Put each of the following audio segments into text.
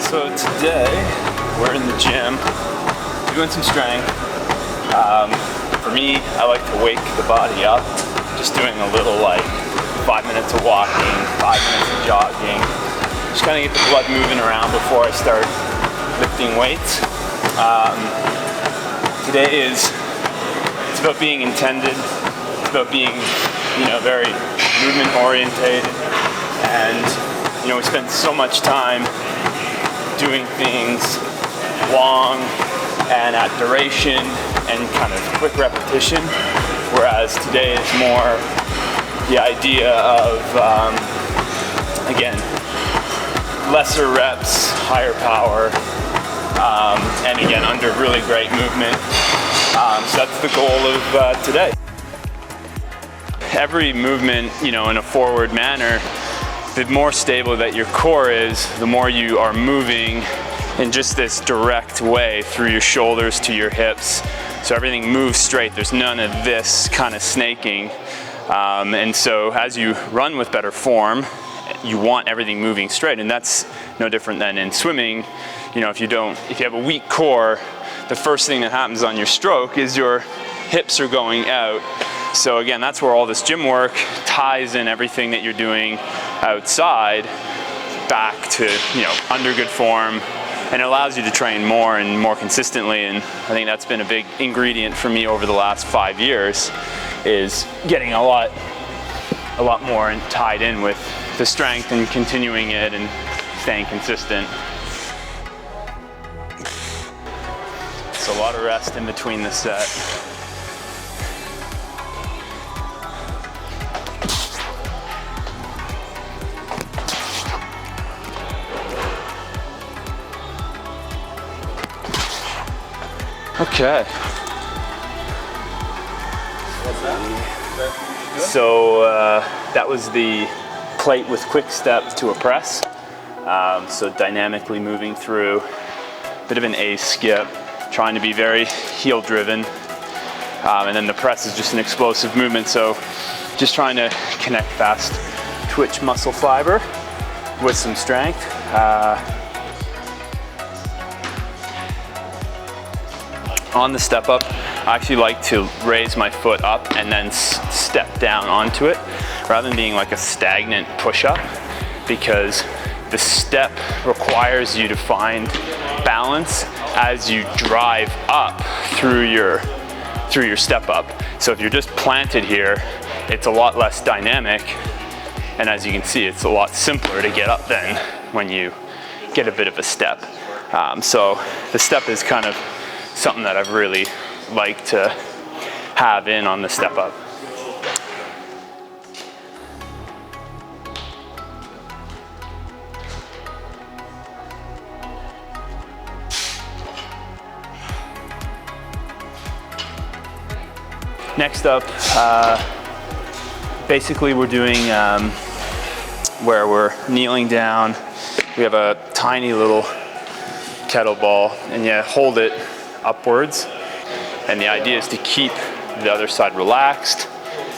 So today, we're in the gym, doing some strength. For me, I like to wake the body up, just doing a little 5 minutes of walking, 5 minutes of jogging, just kind of get the blood moving around before I start lifting weights. Today it's about being intended, it's about being, very movement orientated, and, we spend so much time doing things long and at duration and kind of quick repetition, whereas today is more the idea of, again, lesser reps, higher power, and again, under really great movement. So that's the goal of today. Every movement, in a forward manner, the more stable that your core is, the more you are moving in just this direct way through your shoulders to your hips. So everything moves straight. There's none of this kind of snaking. And so as you run with better form, you want everything moving straight. And that's no different than in swimming. If you have a weak core, the first thing that happens on your stroke is your hips are going out. So again, that's where all this gym work ties in everything that you're doing outside back to, under good form, and it allows you to train more and more consistently. And I think that's been a big ingredient for me over the last 5 years, is getting a lot more tied in with the strength and continuing it and staying consistent. It's a lot of rest in between the set. Okay. So that was the plate with quick step to a press. So dynamically moving through, a bit of an A skip, trying to be very heel driven. And then the press is just an explosive movement. So just trying to connect fast twitch muscle fiber with some strength. On the step up, I actually like to raise my foot up and then step down onto it, rather than being like a stagnant push-up, because the step requires you to find balance as you drive up through your step up. So if you're just planted here, it's a lot less dynamic, and as you can see, it's a lot simpler to get up then when you get a bit of a step. So the step is kind of something that I've really liked to have in on the step up. Next up, basically we're doing where we're kneeling down. We have a tiny little kettlebell, and you hold it upwards, and the idea is to keep the other side relaxed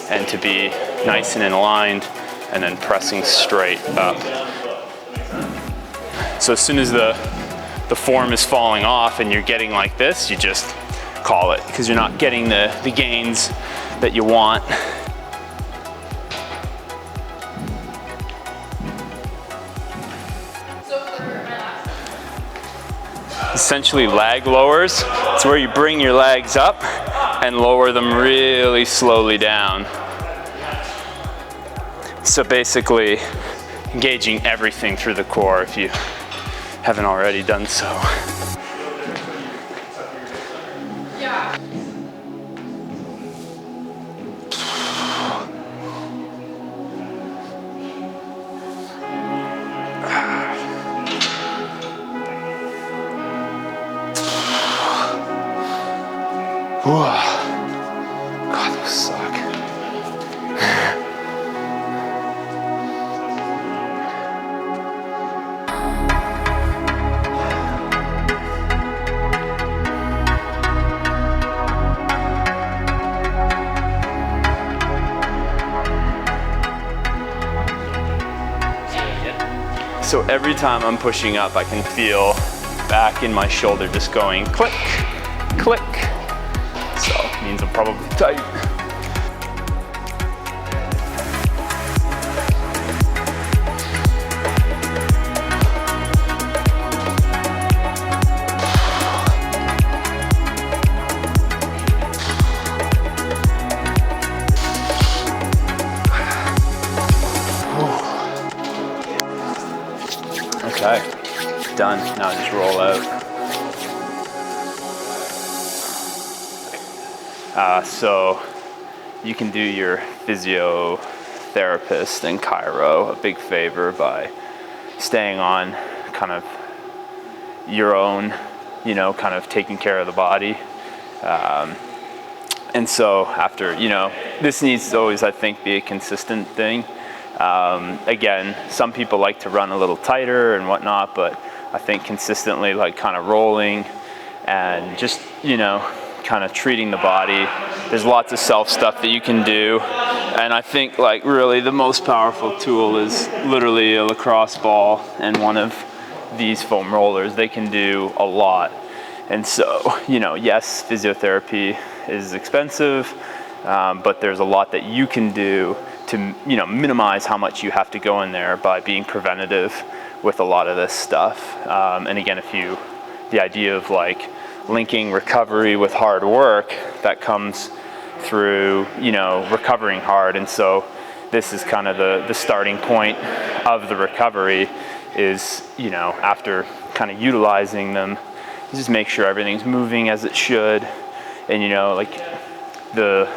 and to be nice and in aligned, and then pressing straight up. So as soon as the form is falling off and you're getting like this, you just call it, because you're not getting the gains that you want. Essentially lag lowers. It's where you bring your legs up and lower them really slowly down. So basically engaging everything through the core if you haven't already done so. Yeah. God, those suck. So every time I'm pushing up, I can feel back in my shoulder just going click, click. So it means I'm probably tight. Okay, done. Now just roll out. So you can do your physiotherapist and chiro a big favor by staying on kind of your own, you know, kind of taking care of the body. And so after, you know, this needs to always, I think, be a consistent thing. Again, some people like to run a little tighter and whatnot, but I think consistently like kind of rolling and just, you know, kind of treating the body. There's lots of self stuff that you can do. And I think like really the most powerful tool is literally a lacrosse ball and one of these foam rollers. They can do a lot. And so, you know, yes, physiotherapy is expensive, but there's a lot that you can do to, you know, minimize how much you have to go in there by being preventative with a lot of this stuff. And again, the idea of like linking recovery with hard work, that comes through, you know, recovering hard. And so this is kind of the starting point of the recovery is, you know, after kind of utilizing them, just make sure everything's moving as it should. And, you know, like the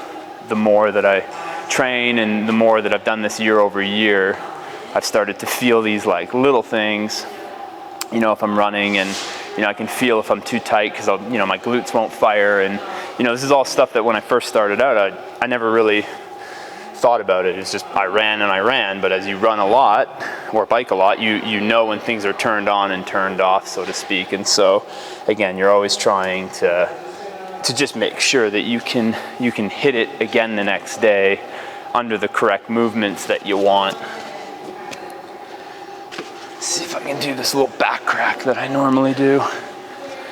more that I train and the more that I've done this year over year, I've started to feel these like little things, you know, if I'm running and, you know, I can feel if I'm too tight because I'll, you know, my glutes won't fire. And, you know, this is all stuff that when I first started out, I never really thought about it. It's just I ran, but as you run a lot or bike a lot, you know when things are turned on and turned off, so to speak. And so again, you're always trying to just make sure that you can hit it again the next day under the correct movements that you want. Let's see if I can do this little back crack that I normally do.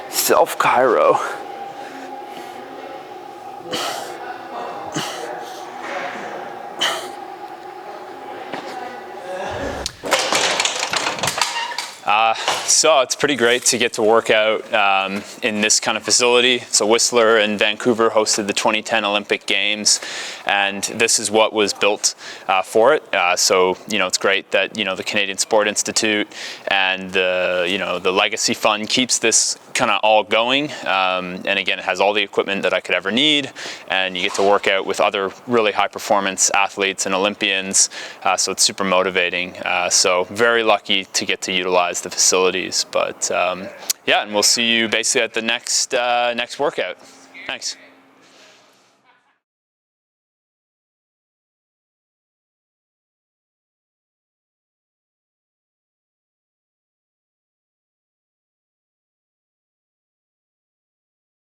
Self chiro. So it's pretty great to get to work out in this kind of facility. So Whistler and Vancouver hosted the 2010 Olympic Games, and this is what was built for it. So, you know, it's great that, you know, the Canadian Sport Institute and the, you know, the Legacy Fund keeps this kind of all going. And again, it has all the equipment that I could ever need, and you get to work out with other really high performance athletes and Olympians. So it's super motivating. So very lucky to get to utilize the facilities. But yeah, and we'll see you basically at the next workout. Thanks.